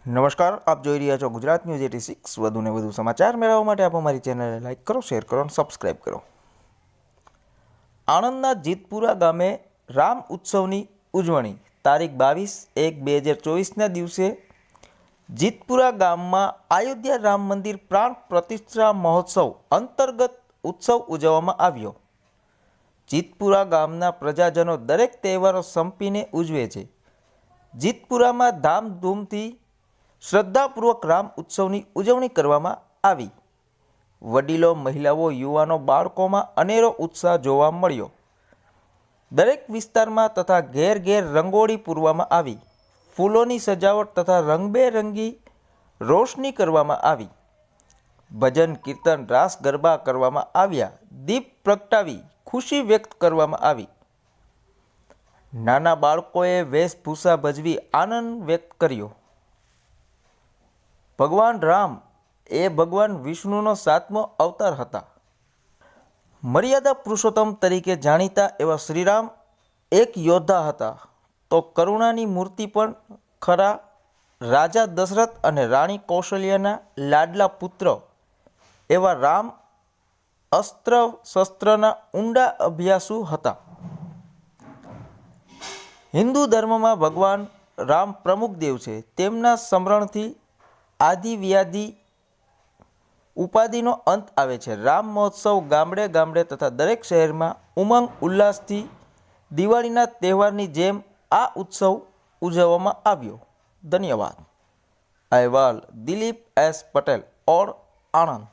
નમસ્કાર, આપ જોઈ રહ્યા છો ગુજરાત ન્યૂઝ 86। વધુને વધુ સમાચાર મેળવવા માટે આપ અમારી ચેનલને લાઇક કરો, શેર કરો અને સબસ્ક્રાઇબ કરો। આણંદના જીતપુરા ગામે રામ ઉત્સવની ઉજવણી તારીખ 22/1/2024ના દિવસે જીતપુરા ગામમાં અયોધ્યા રામ મંદિર પ્રાણ પ્રતિષ્ઠા મહોત્સવ અંતર્ગત ઉત્સવ ઉજવવામાં આવ્યો। જીતપુરા ગામના પ્રજાજનો દરેક તહેવારો સંપીને ઉજવે છે। જીતપુરામાં ધામધૂમથી શ્રદ્ધાપૂર્વક રામ ઉત્સવની ઉજવણી કરવામાં આવી। વડીલો, મહિલાઓ, યુવાનો, બાળકોમાં અનેરો ઉત્સાહ જોવા મળ્યો। દરેક વિસ્તારમાં તથા ઘેર ઘેર રંગોળી પૂરવામાં આવી। ફૂલોની સજાવટ તથા રંગબેરંગી રોશની કરવામાં આવી। ભજન, કીર્તન, રાસ ગરબા કરવામાં આવ્યા। દીપ પ્રગટાવી ખુશી વ્યક્ત કરવામાં આવી। નાના બાળકોએ વેશભૂષા ભજવી આનંદ વ્યક્ત કર્યો। ભગવાન રામ એ ભગવાન વિષ્ણુનો 7મો અવતાર હતા। મર્યાદા પુરુષોત્તમ તરીકે જાણીતા એવા શ્રીરામ એક યોદ્ધા હતા તો કરુણાની મૂર્તિ પણ ખરા। રાજા દશરથ અને રાણી કૌશલ્યાના લાડલા પુત્ર એવા રામ અસ્ત્ર શસ્ત્રના ઊંડા અભ્યાસુ હતા। હિન્દુ ધર્મમાં ભગવાન રામ પ્રમુખ દેવ છે। તેમના સ્મરણથી આદિ વ્યાધિ ઉપાધિનો અંત આવે છે। રામ મહોત્સવ ગામડે ગામડે તથા દરેક શહેરમાં ઉમંગ ઉલ્લાસથી દિવાળીના તહેવારની જેમ આ ઉત્સવ ઉજવવામાં આવ્યો। ધન્યવાદ। અહેવાલ દિલીપ એસ પટેલ, ઓર, આણંદ।